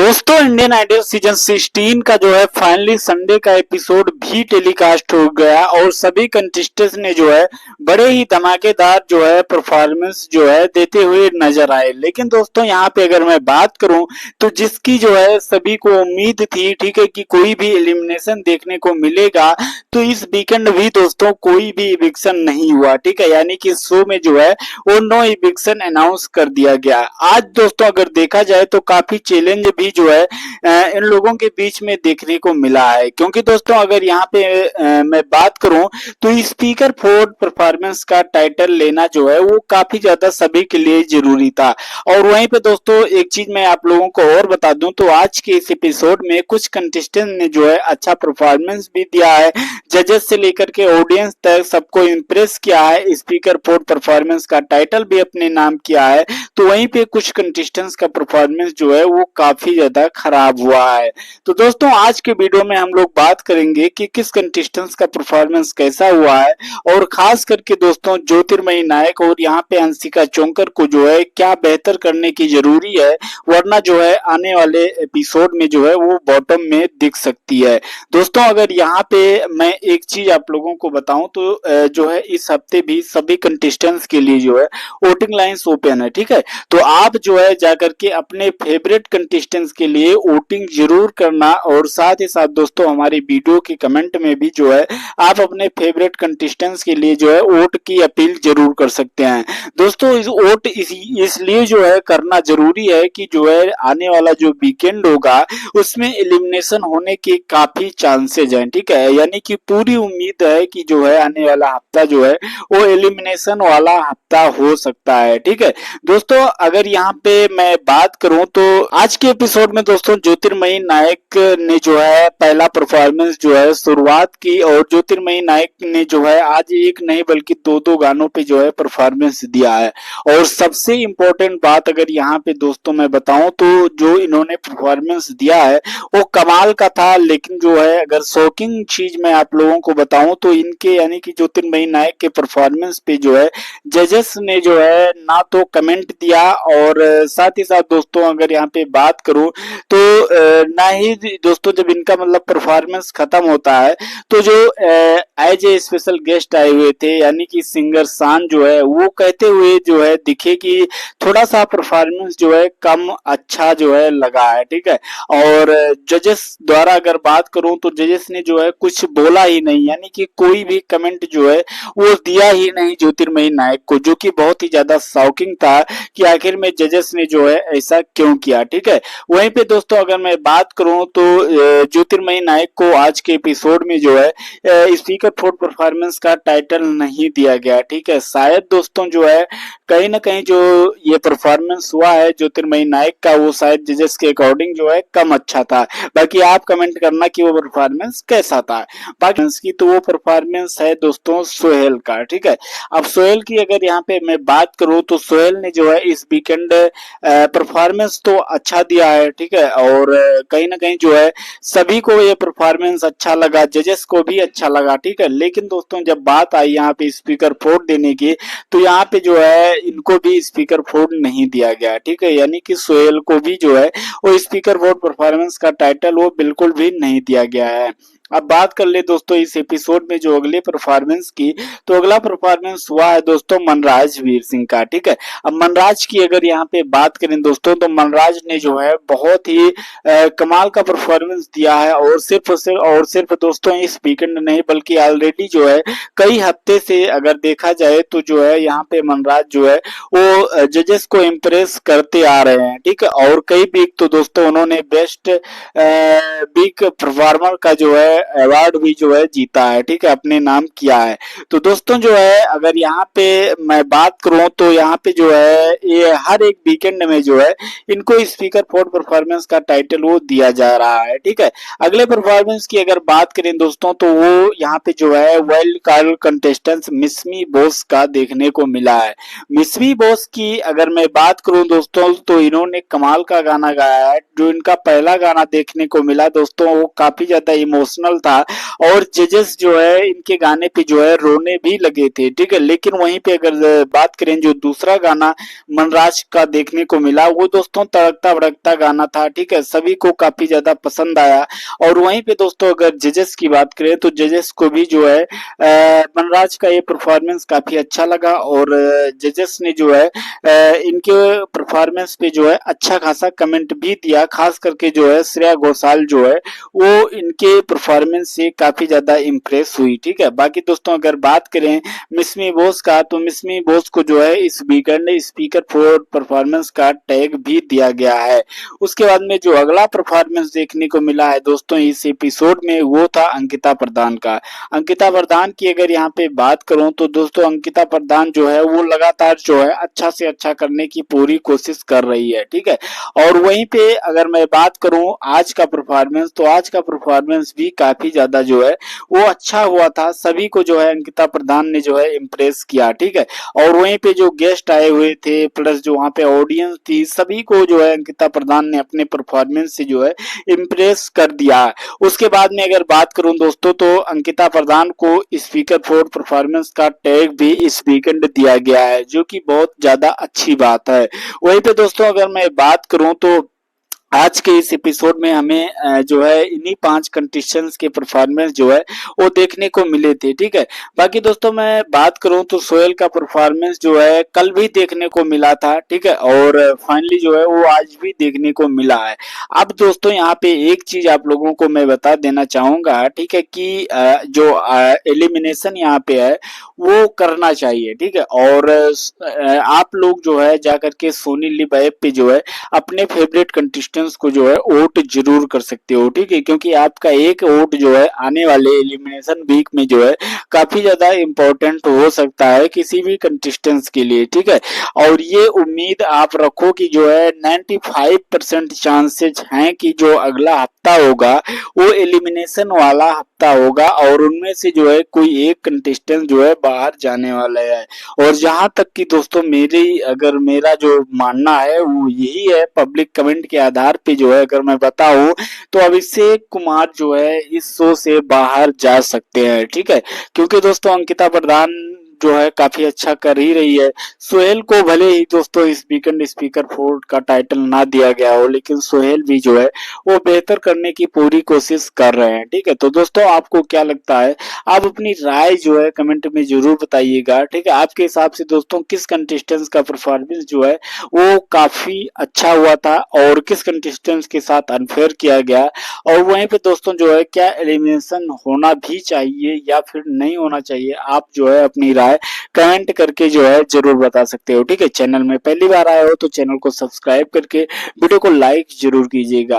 दोस्तों Indian idol season 16 का जो है फाइनली संडे का एपिसोड भी टेलीकास्ट हो गया और सभी कंटेस्टेंट्स ने जो है बड़े ही धमाकेदार जो है परफॉर्मेंस जो है देते हुए नजर आए। लेकिन दोस्तों यहाँ पे अगर मैं बात करूं तो जिसकी जो है सभी को उम्मीद थी, ठीक है, कि कोई भी एलिमिनेशन देखने को मिलेगा, तो इस वीकेंड भी दोस्तों कोई भी इविक्शन नहीं हुआ। ठीक है, यानी कि शो में जो है वो नो इविक्शन अनाउंस कर दिया गया। आज दोस्तों अगर देखा जाए तो काफी चैलेंज भी जो है इन लोगों के बीच में देखने को मिला है, क्योंकि दोस्तों अगर यहाँ पे मैं बात करूं तो स्पीकर फोर्ड परफॉर्मेंस का टाइटल लेना जो है वो काफी ज्यादा सभी के लिए जरूरी था। और वहीं पे दोस्तों एक चीज मैं आप लोगों को और बता दूं तो आज के इस एपिसोड में कुछ कंटेस्टेंट ने जो है अच्छा परफॉर्मेंस भी दिया है, जजेस से लेकर के ऑडियंस तक सबको इम्प्रेस किया है, स्पीकर फोर्ड परफॉर्मेंस का टाइटल भी अपने नाम किया है। तो वहीं पे कुछ कंटेस्टेंट्स का परफॉर्मेंस जो है वो काफी ज्यादा खराब हुआ है। तो दोस्तों आज के वीडियो में हम लोग बात करेंगे कि किस कंटेस्टेंट्स का परफॉर्मेंस कैसा हुआ है, और खास करके दोस्तों ज्योतिर्मयी नायक और यहाँ पे अंशिका चोंकर को जो है क्या बेहतर करने की जरूरी है, वरना जो है आने वाले एपिसोड में जो है वो बॉटम में दिख सकती है। दोस्तों अगर यहाँ पे मैं एक चीज आप लोगों को बताऊं तो जो है इस हफ्ते भी सभी कंटेस्टेंट्स के लिए जो है वोटिंग लाइन्स ओपन है। ठीक है, तो आप जो है जाकर के अपने फेवरेट कंटेस्टेंट्स के लिए वोटिंग जरूर करना, और साथ ही साथ दोस्तों हमारी वीडियो के कमेंट में भी जो है आप अपने फेवरेट कंटेस्टेंट्स के लिए जो है वोट की अपील जरूर कर सकते हैं। दोस्तों इस वोट इसलिए जो है करना जरूरी है कि जो है आने वाला जो वीकेंड होगा उसमें एलिमिनेशन होने के काफी चांसेज हैं। ठीक है, यानी कि पूरी उम्मीद है कि जो है आने वाला हफ्ता जो है वो एलिमिनेशन वाला हफ्ता हो सकता है। ठीक है दोस्तों, अगर यहाँ पे मैं बात करूं तो आज के एपिसोड में दोस्तों ज्योतिर्मयी नायक ने जो है पहला परफॉर्मेंस जो है शुरुआत की, और ज्योतिर्मयी नायक ने जो है आज एक नहीं बल्कि दो दो गानों पे जो है परफॉर्मेंस दिया है। और सबसे इम्पोर्टेंट बात अगर यहाँ पे दोस्तों मैं बताऊं तो जो इन्होंने परफॉर्मेंस दिया है वो कमाल का था। लेकिन जो है अगर शॉकिंग चीज मैं आप लोगों को बताऊं तो इनके यानी कि ज्योतिर्मयी नायक के परफॉर्मेंस पे जो है जजेस ने जो है ना तो कमेंट दिया, और साथ ही साथ दोस्तों अगर यहाँ पे बात करूं तो ना ही दोस्तों जब इनका मतलब परफॉर्मेंस खत्म होता है तो जो एज ए स्पेशल गेस्ट आए हुए थे यानी कि सिंगर शान जो है वो कहते हुए जो है दिखे कि थोड़ा सा परफॉर्मेंस जो है कम अच्छा जो है लगा है। ठीक है, और जजेस द्वारा अगर बात करूं तो जजेस ने जो है कुछ बोला ही नहीं, यानी कि कोई भी कमेंट जो है वो दिया ही नहीं ज्योतिर्मयी नायक को, जो कि बहुत ही ज्यादा शॉकिंग था कि आखिर में जजेस ने जो है ऐसा क्यों किया। ठीक है, वहीं पे दोस्तों अगर मैं बात करूं तो ज्योतिर्मयी नायक को आज के एपिसोड में जो है स्पीकर फोर्ड परफॉर्मेंस का टाइटल नहीं दिया गया। ठीक है, शायद दोस्तों जो है कहीं ना कहीं जो ये परफॉर्मेंस हुआ है ज्योतिर्मयी नायक का वो शायद जजेस के अकॉर्डिंग जो है कम अच्छा था। बाकी आप कमेंट करना कि वो परफॉर्मेंस कैसा था। बाकी की तो वो परफॉर्मेंस है दोस्तों सोहेल का। ठीक है, अब सोहेल की अगर यहाँ पे मैं बात करूं तो सोहेल ने जो है इस वीकेंड परफॉर्मेंस तो अच्छा दिया है। ठीक है, और कहीं ना कहीं जो है सभी को ये परफॉर्मेंस अच्छा लगा, जजेस को भी अच्छा लगा। ठीक है, लेकिन दोस्तों जब बात आई यहाँ पे स्पीकर फोर्ड देने की तो यहाँ पे जो है इनको भी स्पीकर फोर्ड नहीं दिया गया। ठीक है, यानी कि सोहेल को भी जो है वो स्पीकर फोर्ड परफॉर्मेंस का टाइटल वो बिल्कुल भी नहीं दिया गया है। अब बात कर ले दोस्तों इस एपिसोड में जो अगले परफॉर्मेंस की, तो अगला परफॉर्मेंस हुआ है दोस्तों मनराज वीर सिंह का। ठीक है, अब मनराज की अगर यहाँ पे बात करें दोस्तों तो मनराज ने जो है बहुत ही कमाल का परफॉर्मेंस दिया है, और सिर्फ दोस्तों इस वीकेंड नहीं बल्कि ऑलरेडी जो है कई हफ्ते से अगर देखा जाए तो जो है यहाँ पे मनराज जो है वो जजेस को इम्प्रेस करते आ रहे हैं। ठीक है, और कई वीक तो दोस्तों उन्होंने बेस्ट वीक परफॉर्मर का जो है अवार्ड भी जो है जीता है। ठीक है, अपने नाम किया है। तो दोस्तों जो है अगर यहाँ पे मैं बात करूं तो यहाँ पे जो है ये हर एक वीकेंड में जो है इनको स्पीकर फोर्ड परफॉर्मेंस का टाइटल वो दिया जा रहा है। ठीक है, अगले परफॉर्मेंस की अगर बात करें दोस्तों तो वो यहाँ पे जो है wild card contestant Mishmi boss का देखने को मिला है। मिसमी बॉस की अगर मैं बात करूं दोस्तों तो इन्होंने कमाल का गाना गाया है। जो इनका पहला गाना देखने को मिला दोस्तों वो काफी ज्यादा इमोशनल इमोशनल था और जजेस जो है इनके गाने पे जो है रोने भी लगे थे, ठीक है। लेकिन वहीं पे अगर बात करें जो दूसरा गाना मनराज का देखने को मिला, वो दोस्तों तड़कता भड़कता गाना था, ठीक है, सभी को काफी ज्यादा पसंद आया। और वहीं पे दोस्तों अगर जजेस की बात करें तो जजेस को भी जो है मनराज का ये परफॉर्मेंस काफी अच्छा लगा और जजेस ने जो है इनके परफॉर्मेंस पे जो है अच्छा खासा कमेंट भी दिया, खास करके जो है श्रेया घोषाल जो है वो इनके परफॉर्मेंस से काफी ज्यादा इम्प्रेस हुई, ठीक है। बाकी दोस्तों अगर बात करें मिसमी बोस का, तो मिसमी बोस को जो है इस वीकेंड स्पीकर फॉर परफॉर्मेंस का टैग भी दिया गया है। उसके बाद में जो अगला परफॉर्मेंस देखने को मिला है दोस्तों इस एपिसोड में, वो था अंकिता प्रधान का। अंकिता प्रधान की अगर यहाँ पे बात करूं तो दोस्तों अंकिता प्रधान जो है वो लगातार जो है अच्छा से अच्छा करने की पूरी कोशिश कर रही है, ठीक है। और वहीं पे अगर मैं बात करूं आज का परफॉर्मेंस, तो आज का परफॉर्मेंस भी काफी ज्यादा जो है वो अच्छा हुआ था, सभी को जो है अंकिता प्रधान ने जो है इम्प्रेस किया, ठीक है। और वहीं पे जो गेस्ट आए हुए थे प्लस जो वहाँ पे ऑडियंस थी, सभी को जो है अंकिता प्रधान ने अपने परफॉर्मेंस से जो है इम्प्रेस कर दिया। उसके बाद में अगर बात करूं दोस्तों तो अंकिता प्रधान को स्पीकर फॉर परफॉर्मेंस का टैग भी इस वीकेंड दिया गया है, जो कि बहुत ज्यादा अच्छी बात है। वहीं पे दोस्तों अगर मैं बात करूं तो आज के इस एपिसोड में हमें जो है इन्हीं 5 कंटेस्टेंट्स के परफॉर्मेंस जो है वो देखने को मिले थे, ठीक है। बाकी दोस्तों मैं बात करूं तो सोहेल का परफॉर्मेंस जो है कल भी देखने को मिला था, ठीक है, और फाइनली जो है वो आज भी देखने को मिला है। अब दोस्तों यहाँ पे एक चीज आप लोगों को मैं बता देना चाहूंगा, ठीक है, कि जो एलिमिनेशन यहाँ पे है वो करना चाहिए, ठीक है। और आप लोग जो है जाकर के सोनी लिव ऐप पे जो है अपने फेवरेट कंटेस्टेंट्स को जो है वोट जरूर कर सकते हो, ठीक है, क्योंकि आपका एक वोट जो है आने वाले एलिमिनेशन वीक में जो है काफी ज्यादा इम्पोर्टेंट हो सकता है किसी भी कंटेस्टेंट्स के लिए, ठीक है। और ये उम्मीद आप रखो कि जो है 95% चांसेस हैं कि जो अगला हफ्ता होगा वो एलिमिनेशन वाला हफ्ता होगा और उनमें से जो है कोई एक कंटेस्टेंट जो है बाहर जाने वाला है। और जहां तक कि दोस्तों मेरी अगर मेरा जो मानना है वो यही है, पब्लिक कमेंट के आधार पे जो है अगर मैं बताऊं तो अभिषेक कुमार जो है इस शो से बाहर जा सकते हैं, ठीक है, क्योंकि दोस्तों अंकिता प्रधान जो है काफी अच्छा कर ही रही है। सोहेल को भले ही दोस्तों इस वीकेंड स्पीकर फोर्ड का टाइटल ना दिया गया हो, लेकिन सोहेल भी जो है वो बेहतर करने की पूरी कोशिश कर रहे हैं, ठीक है। तो दोस्तों आपको क्या लगता है, आप अपनी राय जो है कमेंट में जरूर बताइएगा, ठीक है। आपके हिसाब से दोस्तों किस कंटेस्टेंट का परफॉर्मेंस जो है वो काफी अच्छा हुआ था और किस कंटेस्टेंट के साथ अनफेयर किया गया, और वहीं पे दोस्तों जो है क्या एलिमिनेशन होना भी चाहिए या फिर नहीं होना चाहिए, आप जो है अपनी राय कमेंट करके जो है जरूर बता सकते हो, ठीक है। चैनल में पहली बार आए हो तो चैनल को सब्सक्राइब करके वीडियो को लाइक जरूर कीजिएगा।